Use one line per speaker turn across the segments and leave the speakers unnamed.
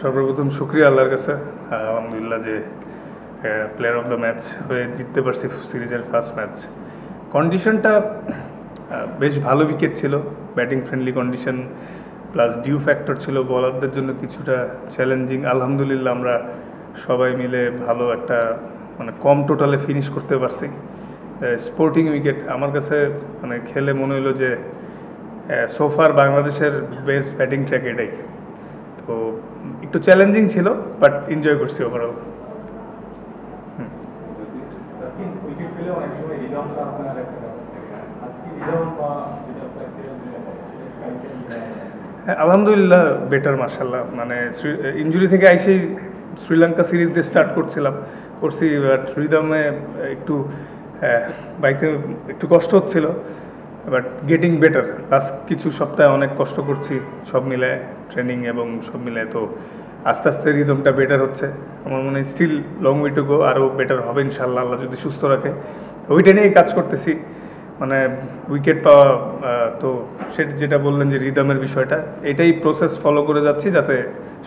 সর্বপ্রথম শুকরিয়া আল্লাহর কাছে, আলহামদুলিল্লাহ যে প্লেয়ার অফ দ্য ম্যাচ হয়ে জিততে পারছি সিরিজের ফার্স্ট ম্যাচ। কন্ডিশনটা বেশ ভালো উইকেট ছিল, batting friendly condition, plus due factor ছিল বলারদের জন্য কিছুটা চ্যালেঞ্জিং। আলহামদুলিল্লাহ আমরা সবাই মিলে ভালো একটা মানে কম টোটালে ফিনিশ করতে পারছি। স্পোর্টিং উইকেট আমার কাছে মানে খেলে মনে হলো যে সোফার বাংলাদেশের বেস্ট ব্যাটিং ট্র্যাক এটাই। তো একটু চ্যালেঞ্জিং ছিল, বাট এনজয় করছি ওভারঅল। আলহামদুলিল্লাহ বেটার মাশাআল্লাহ। মানে ইনজুরি থেকে আইসেই শ্রীলঙ্কা সিরিজ দিয়ে স্টার্ট করছি, বাট রিদমে একটু বাইকে একটু কষ্ট হচ্ছিল, বাট গেটিং বেটার। লাস্ট কিছু সপ্তাহে অনেক কষ্ট করছি সব মিলে, ট্রেনিং এবং সব মিলে, তো আস্তে আস্তে রিদমটা বেটার হচ্ছে। আমার মনে হয় still long way to go, আরও বেটার হবে ইনশাল্লাহ, আল্লাহ যদি সুস্থ রাখে। ওইটা নিয়েই কাজ করতেছি, মানে উইকেট পাওয়া। তো সেটা যেটা বললেন যে রিদমের বিষয়টা, এটাই প্রসেস ফলো করে যাচ্ছি যাতে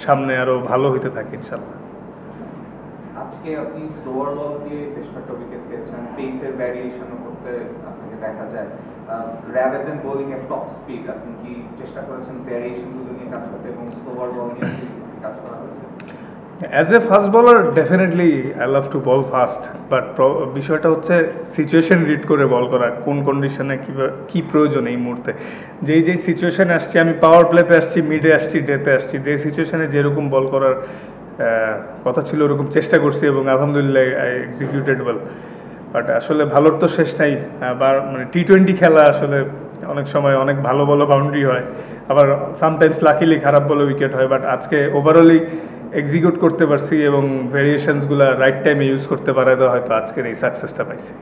সামনে আরও ভালো হইতে থাকে ইনশাল্লাহ।
আজকে আপনি স্লোয়ার বল দিয়ে বেশ কয়েকটা উইকেট পেয়েছেন, পেসের ভ্যারিয়েশনও করতে আপনাকে দেখা যায়। রাদার দেন বোলিং এট টপ স্পিড, আপনি কি চেষ্টা করেছেন ভ্যারিয়েশনগুলো নিয়ে কাজ করতে এবং স্লোয়ার বল নিয়ে কাজ করা হয়েছে?
As a fast bowler definitely I love to ball fast, but বিষয়টা হচ্ছে সিচুয়েশন রিড করে বল করা, কোন কন্ডিশনে কী প্রয়োজন এই মুহূর্তে। যেই সিচুয়েশানে আসছি, আমি পাওয়ার প্লেতে আসছি, মিডে আসছি, ডেতে আসছি, যে সিচুয়েশানে যেরকম বল করার কথা ছিল ওরকম চেষ্টা করছি এবং আলহামদুলিল্লাহ আই এক্সিকিউটেড ওয়েল। বাট আসলে ভালোর তো শেষ নাই। আবার মানে টি-20 খেলা আসলে অনেক সময় অনেক ভালো ভালো বাউন্ডারি হয়, আবার সামটাইমস লাকিলি খারাপ বলে উইকেট হয়। বাট আজকে ওভারঅলই এক্সিকিউট করতে পারছি এবং ভেরিয়েশনসগুলো রাইট টাইমে ইউজ করতে পারে, তো হয়তো আজকের এই সাকসেসটা পাইছি।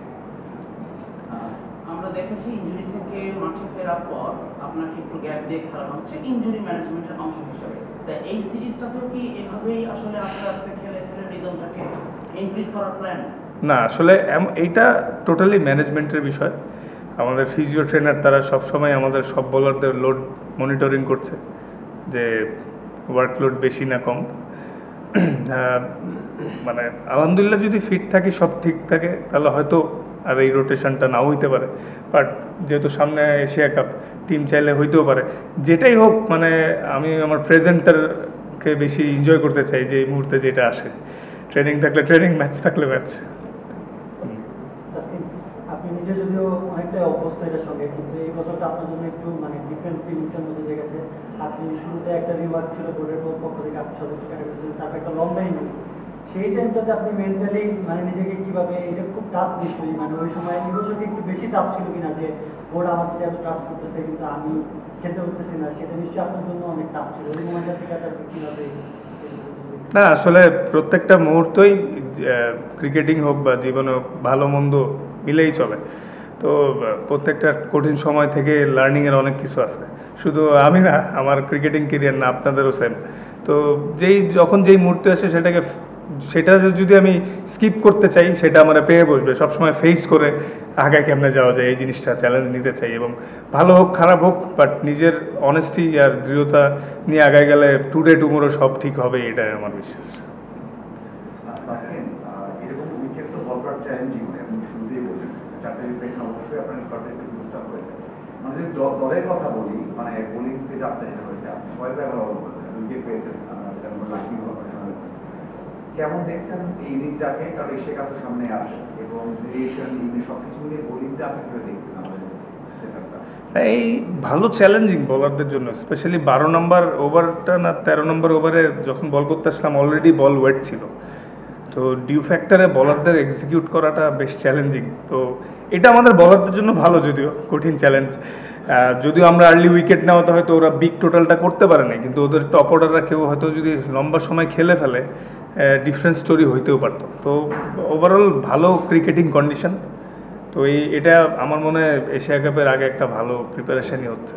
আমরা দেখেছি ইনজুরি থেকে মাঠে ফেরার পর আপনাকে একটু গ্যাপ দিয়ে খেলা হচ্ছে ইনজুরি ম্যানেজমেন্টের অংশ হিসেবে। তা এই সিরিজটাতেও কি এভাবেই আসলে আস্তে আস্তে খেলে রিদমটাকে ইনক্রিজ করার প্ল্যান? না,
আসলে এইটা টোটালি ম্যানেজমেন্টের বিষয়। আমাদের ফিজিও ট্রেনার তারা সবসময় আমাদের সব বোলারদের লোড মনিটরিং করছে, যে ওয়ার্কলোড বেশি না কম। মানে আলহামদুলিল্লাহ যদি ফিট থাকি, সব ঠিক থাকে, তাহলে হয়তো আর এই রোটেশনটা নাও হইতে পারে। বাট যেহেতু সামনে এশিয়া কাপ, টিম চাইলে হইতেও পারে। যেটাই হোক, মানে আমি আমার প্রেজেন্টারকে বেশি এনজয় করতে চাই, যে এই মুহূর্তে যেটা আসে। ট্রেনিং থাকলে ট্রেনিং, ম্যাচ থাকলে ম্যাচ।
আপনি নিজে যদিও অনেকটাই অভ্যস্ত এটার সঙ্গে, কিন্তু এই বছরটা আপনার জন্য একটু মানে ডিফারেন্ট ফিলিংসের মধ্যে দিয়ে গেছে। আপনি শুরুতে একটা রিমার্ক ছিল বোর্ডের পক্ষ থেকে, আপনি সদস্য ক্যাটাগরি, তারপর একটা লম্বা ইনিংস। সেই টাইমটাতে আপনি মেন্টালি মানে নিজেকে কীভাবে, এটা খুব টাফ নিশ্চয়ই, মানে ওই সময় এই বছরকে একটু বেশি টাফ ছিল কিনা, যে বোর্ড আমার সাথে এত ট্রাস্ট করতেছে কিন্তু আমি খেলতে পারতেছি না, সেটা নিশ্চয়ই আপনার জন্য অনেক টাফ ছিল। ওই মোমেন্টটা থেকে আপনি কীভাবে?
না, আসলে প্রত্যেকটা মুহূর্তই ক্রিকেটিং হোক বা জীবনে হোক, ভালো মন্দ মিলেই চলে। তো প্রত্যেকটা কঠিন সময় থেকে লার্নিংয়ের অনেক কিছু আছে। শুধু আমি না, আমার ক্রিকেটিং কেরিয়ার না, আপনাদেরও সেম। তো যখন যেই মুহূর্তে আসে সেটা যদি আমি স্কিপ করতে চাই, সেটা আমার পেয়ে বসবে। সবসময় ফেস করে আগায় কেমনে যাওয়া যায়, এই জিনিসটা চ্যালেঞ্জ নিতে চাই। এবং ভালো হোক খারাপ হোক, বাট নিজের অনেস্টি আর দৃঢ়তা নিয়ে আগায় গেলে টুডে টুমোরো সব ঠিক হবে, এটাই আমার বিশ্বাস।
এরকম উইকেট তো বল করার চ্যালেঞ্জিং, এবং শুরুতেই বলছেন 4টে উইকেট অবশ্যই আপনার রেকর্ডে বুস্ট হয়েছে। মানে যদি দলের কথা বলি, মানে বোলিং সেট আপটা যেটা হয়েছে, আপনি সবাই প্রায় ভালো বলছেন, উইকেট পেয়েছেন, কেমন দেখছেন এই ইনিংসটাকে? কারণ এশিয়া কাপ সামনে আসে এবং ভেরিয়েশন সব কিছু মিলিয়ে বোলিংটা আপনি কিভাবে দেখছেন আমাদের সেটআপটা?
এই ভালো চ্যালেঞ্জিং বলারদের জন্য, স্পেশালি 12 নম্বর ওভারটা না 13 নম্বর ওভারে যখন বল করতে আসলাম, অলরেডি বল ওয়েট ছিল। তো ডিউ ফ্যাক্টরে বলারদের এক্সিকিউট করাটা বেশ চ্যালেঞ্জিং। তো এটা আমাদের বলারদের জন্য ভালো, যদিও কঠিন চ্যালেঞ্জ। যদিও আমরা আর্লি উইকেট নেওয়াতে হয়তো ওরা বিগ টোটালটা করতে পারে না, কিন্তু ওদের টপ অর্ডাররা কেউ হয়তো যদি লম্বা সময় খেলে ফেলে, ডিফারেন্ট স্টোরি হইতেও পারতো। তো ওভারঅল ভালো ক্রিকেটিং কন্ডিশন। তো এটা আমার মনে হয় এশিয়া কাপের আগে একটা ভালো প্রিপারেশনই হচ্ছে।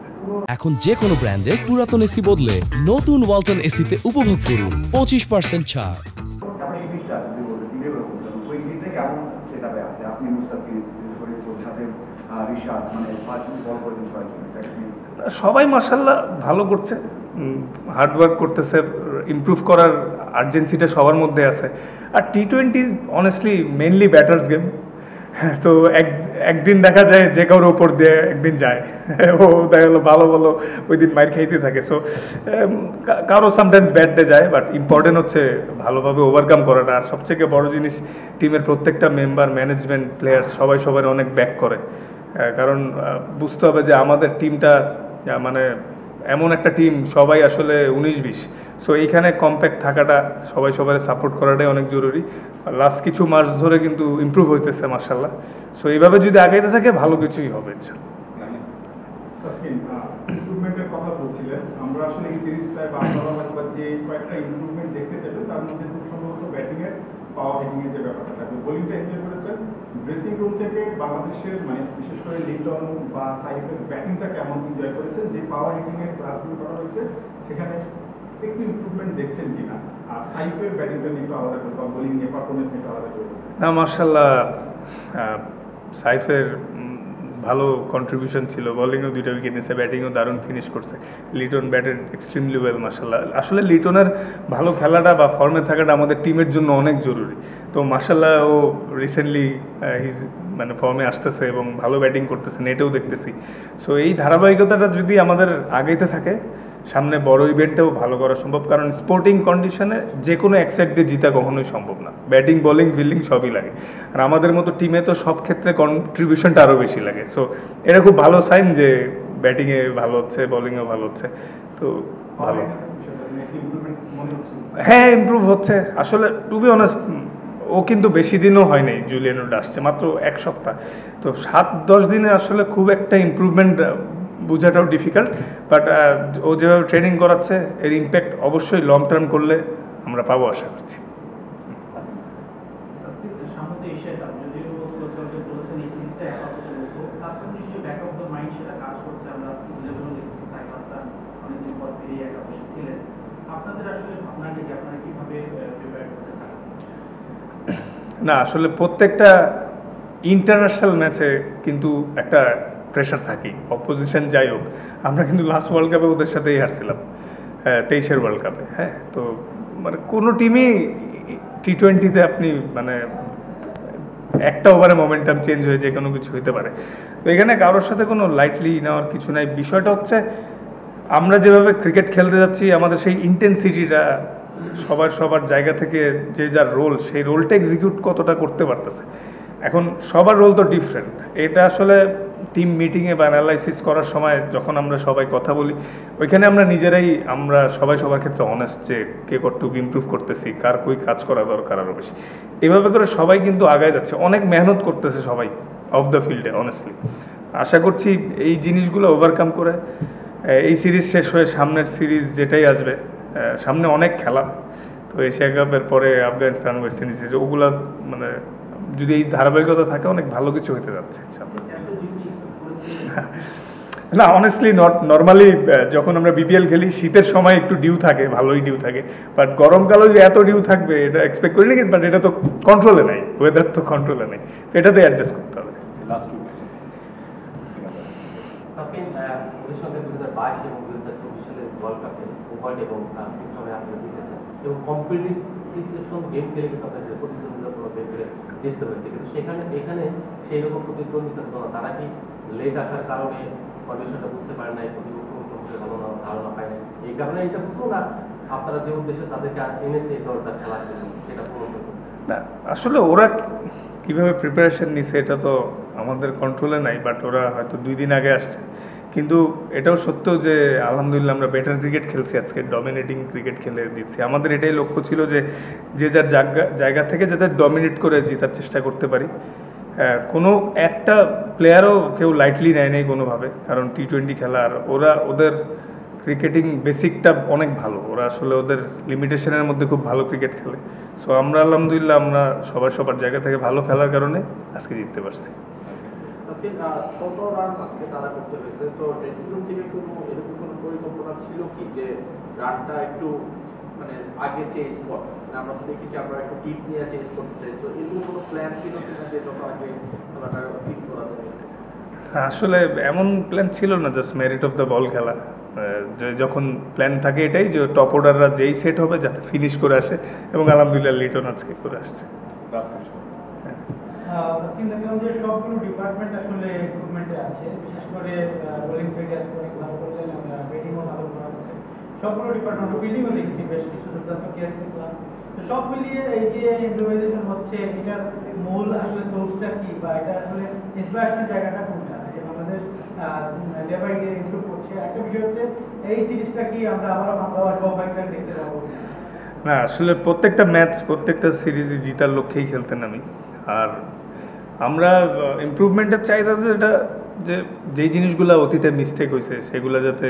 এখন যে কোনো ব্র্যান্ডের পুরাতন এসি বদলে নতুন ওয়ালটন এসিতে উপভোগ করুন 25% ছাড়।
আপনি এই দিকটা যদি বলতে কিভাবে বলছেন, ওই দিকটা কেমন সেটআপে আছে? আপনি মুস্তাফিজ, শরীফুল, সাথে রিশাদ, মানে 5 বল করেছেন 6 জন।
সবাই মাশাআল্লাহ ভালো করছে, হার্ডওয়ার্ক করতেছে, ইমপ্রুভ করার আর্জেন্সিটা সবার মধ্যে আছে। আর T20 honestly mainly batters game, তো একদিন দেখা যায় যে কারোর ওপর দিয়ে একদিন যায়, ও দেখা গেলো ভালো ভালো ওই দিন মাইর খাইতে থাকে। সো কারো সামটাইমস ব্যাট ডে যায়, বাট ইম্পর্টেন্ট হচ্ছে ভালোভাবে ওভারকাম করাটা। আর সবথেকে বড় জিনিস, টিমের প্রত্যেকটা মেম্বার, ম্যানেজমেন্ট, প্লেয়ার্স সবাই সবার অনেক ব্যাক করে, কারণ বুঝতে হবে যে আমাদের টিমটা মানে এমন একটা টিম, সবাই আসলে 19-20। সো এইখানে কম্প্যাক্ট থাকাটা, সবাই সবাই সাপোর্ট করাটাই অনেক জরুরি। লাস্ট কিছু মাস ধরে কিন্তু ইমপ্রুভ হইতেছে মাশাআল্লাহ। সো এইভাবে যদি আগাইতে থাকে ভালো কিছুই হবে
ইমপ্রুভমেন্টের কথা বলছিলেন, আমরা আসলে এই সিরিজটায় বা আপনারা যে কয়েকটা ইমপ্রুভমেন্ট দেখতে চাইবে, তার মধ্যে খুব সম্ভবত ব্যাটিংয়ের, পাওয়ার হিটিংয়ের যে ব্যাপারটা থাকবে। বোলিংটা এনজয় করেছেন, ড্রেসিং রুম থেকে বাংলাদেশের মানে বিশেষ করে লিটন বা সাইফের ব্যাটিংটা কেমন এনজয় করেছেন? যে পাওয়ার হিটিংয়ের ক্লাসগুলো করা হয়েছে সেখানে একটু ইমপ্রুভমেন্ট দেখছেন কিনা? আর সাইফের ব্যাটিংটা নিয়ে একটু আলাদা করে বা বোলিং নিয়ে পারফরমেন্স নিয়ে একটু আলাদা করে।
না মাশাআল্লাহ, সাইফের ভালো কন্ট্রিবিউশন ছিল, বোলিংও 2টা উইকেট নিয়েছে, ব্যাটিংও দারুণ ফিনিশ করছে। লিটন ব্যাটেড এক্সট্রিমলি ওয়েল মাশাআল্লাহ। আসলে লিটনের ভালো খেলাটা বা ফর্মে থাকাটা আমাদের টিমের জন্য অনেক জরুরি। তো মাশাআল্লাহ ও রিসেন্টলি মানে ফর্মে আসতেছে এবং ভালো ব্যাটিং করতেছে, নেটেও দেখতেছি। সো এই ধারাবাহিকতাটা যদি আমাদের আগাইতে থাকে, সামনে বড় ইভেন্টেও ভালো করা সম্ভব। কারণ স্পোর্টিং কন্ডিশনে যে কোনো এক সাইড দিয়ে জিতা কখনোই সম্ভব না, ব্যাটিং বোলিং ফিল্ডিং সবই লাগে। আর আমাদের মতো টিমে তো সব ক্ষেত্রে কন্ট্রিবিউশনটা আরও বেশি লাগে। সো এটা খুব ভালো সাইন যে ব্যাটিংয়ে ভালো হচ্ছে, বোলিংয়েও ভালো হচ্ছে, তো ভালো। হ্যাঁ ইমপ্রুভ হচ্ছে আসলে, টু বি অনেস্ট ও কিন্তু বেশি দিনও হয় নাই, জুলিয়ান উড আসছে মাত্র 1 সপ্তাহ। তো 7-10 দিনে আসলে খুব একটা ইমপ্রুভমেন্ট বোঝাটাও ডিফিকাল্ট, বাট ও যেভাবে ট্রেনিং করাচ্ছে এর ইম্প্যাক্ট অবশ্যই লং টার্ম করলে আমরা পাবো আশা করছি। না আসলে প্রত্যেকটা ইন্টারন্যাশনাল ম্যাচে কিন্তু একটা প্রেশার থাকেই, অপোজিশন যাই হোক। আমরা কিন্তু লাস্ট ওয়ার্ল্ড কাপে ওদের সাথেই হারছিলাম, 23-এর ওয়ার্ল্ড কাপে। হ্যাঁ, তো মানে কোনো টিমই T20-তে আপনি মানে একটা ওভারে মোমেন্টাম চেঞ্জ হয়ে যে কোনো কিছু হতে পারে। তো এখানে কারোর সাথে কোনো লাইটলি নেওয়ার কিছু নাই। বিষয়টা হচ্ছে আমরা যেভাবে ক্রিকেট খেলতে যাচ্ছি, আমাদের সেই ইন্টেন্সিটিটা সবার জায়গা থেকে যে যার রোল, সেই রোলটা এক্সিকিউট কতটা করতে পারতেছে। এখন সবার রোল তো ডিফারেন্ট। এটা আসলে টিম মিটিংয়ে বা অ্যানালাইসিস করার সময় যখন আমরা সবাই কথা বলি, ওইখানে আমরা সবাই সবার ক্ষেত্রে অনেস্ট যে কে কতটুকু ইমপ্রুভ করতেছি, কার কই কাজ করা দরকার আরও বেশি। এভাবে করে সবাই কিন্তু আগায় যাচ্ছে, অনেক মেহনত করতেছে সবাই অফ দ্য ফিল্ডে। অনেস্টলি আশা করছি এই জিনিসগুলো ওভারকাম করে এই সিরিজ শেষ হয়ে সামনের সিরিজ যেটাই আসবে, সামনে অনেক খেলা। তো এশিয়া কাপের পরে আফগানিস্তান, ওয়েস্ট ইন্ডিজ, ওগুলা মানে যদি এই ধারাবাহিকতা থাকে অনেক ভালো কিছু হতে যাচ্ছে। না অনেস্টলি নর্মালি যখন আমরা বিপিএল খেলি শীতের সময় একটু ডিউ থাকে, ভালোই ডিউ থাকে, বাট গরমকালেও যে এত ডিউ থাকবে এটা এক্সপেক্ট করিনি। বাট এটা তো কন্ট্রোলে নাই, ওয়েদার তো কন্ট্রোলে নেই, তো এটাতে অ্যাডজাস্ট করতে হবে।
ওদের সঙ্গে 2022 এবং 2024 সালের ওয়ার্ল্ড কাপে ওভার এবং আপনারা জিতেছেন এবং কম্পিটিশন গেম খেলে কিন্তু আপনাদের প্রতিদ্বন্দ্বিতাপূর্ণ গেম খেলে জিততে হয়েছে, কিন্তু এখানে সেই রকম প্রতিদ্বন্দ্বিতা হতো না। তারা কি লেট আসার কারণে কন্ডিশনটা বুঝতে পারে নাই, প্রতিপক্ষ সম্পর্কে ভালো ধারণা পায় না, এই কারণে এটা হতো না আপনারা যে উদ্দেশ্যে তাদেরকে এনেছে এই দলটা খেলার জন্য সেটা পূরণ করতে না?
আসলে ওরা কীভাবে প্রিপারেশন নিছে এটা তো আমাদের কন্ট্রোলে নাই, বাট ওরা হয়তো 2 দিন আগে আসছে। কিন্তু এটাও সত্য যে আলহামদুলিল্লাহ আমরা বেটার ক্রিকেট খেলছি, আজকে ডমিনেটিং ক্রিকেট খেলে দিচ্ছি। আমাদের এটাই লক্ষ্য ছিল যে যার জায়গা থেকে যাতে ডমিনেট করে জেতার চেষ্টা করতে পারি। কোনো একটা প্লেয়ারও কেউ লাইটলি নেয় নেই কোনোভাবে, কারণ T20 খেলার ওদের ক্রিকেটিং বেসিকটা অনেক ভালো। ওরা আসলে ওদের লিমিটেশনের মধ্যে খুব ভালো ক্রিকেট খেলে। সো আমরা আলহামদুলিল্লাহ আমরা সবার জায়গা থেকে ভালো খেলার কারণে আজকে জিততে পারছি।
আজকে কত রান আজকে তারা করতে হয়েছে, তো ড্রেসিং রুম থেকে এরকম কোনো পরিকল্পনা ছিল কি যে রানটা একটু মানে আগে চেঞ্জ করা? আমরা তো দেখি যে আমরা একটু টিপ নিয়ে চেঞ্জ করতে চাই, তো এরকম কোনো প্ল্যান ছিল কিনা যে যত আগে খেলাটা ঠিক করা যাবে?
আসলে এমন প্ল্যান ছিল না, just merit of the ball খেলা। যে যখন প্ল্যান থাকে এটাই যে টপ অর্ডাররা যেই সেট হবে যাতে ফিনিশ করে আসে, এবং আলহামদুলিল্লাহ লিটন আজকে করে আসছে।
দেখলাম যে সবগুলো ডিপার্টমেন্ট আসলে ইমপ্রুভমেন্টে আছে, বিশেষ করে বোলিং ফিটনেস অনেক ভালো করলেন, ব্যাটিংও ভালো করা হচ্ছে, সবগুলো ডিপার্টমেন্ট ফিল্ডিংও দেখছি বেশ কিছু দুর্দান্ত কেয়ার দেখলাম। তো সব মিলিয়ে এই যে ইমপ্রুভাইজেশন হচ্ছে, এটার মূল আসলে সোর্সটা কি, বা এটা আসলে ইন্সপিরেশনের জায়গাটা কোনটা, যে আমাদের ডে বাই ডে ইমপ্রুভ করছে? একটা বিষয় হচ্ছে এই সিরিজটা কি আমরা আবার টপ ফাইভটা দেখতে পাবো?
না, আসলে প্রত্যেকটা ম্যাচ প্রত্যেকটা সিরিজে জিতার লক্ষ্যেই খেলতে নামি। আর আমরা ইমপ্রুভমেন্টের চাহিদা যেটা, যে যেই জিনিসগুলো অতীতে মিস্টেক হয়েছে সেগুলো যাতে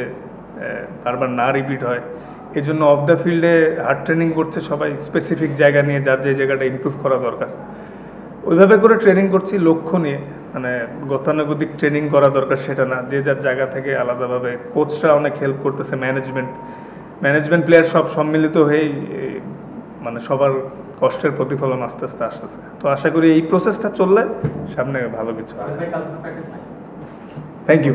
বারবার না রিপিট হয়, এই জন্য অফ দ্য ফিল্ডে হার্ড ট্রেনিং করছে সবাই, স্পেসিফিক জায়গা নিয়ে যার যে জায়গাটা ইমপ্রুভ করা দরকার ওইভাবে করে ট্রেনিং করছি লক্ষ্য নিয়ে। মানে গতানুগতিক ট্রেনিং করা দরকার সেটা না, যে যার জায়গা থেকে আলাদাভাবে। কোচরা অনেক হেল্প করতেছে, ম্যানেজমেন্ট প্লেয়ার সব সম্মিলিত হয়েই মানে সবার কষ্টের প্রতিফলন আস্তে আস্তে আসতেছে। তো আশা করি এই প্রসেসটা চললে সামনে ভালো কিছু। Thank you.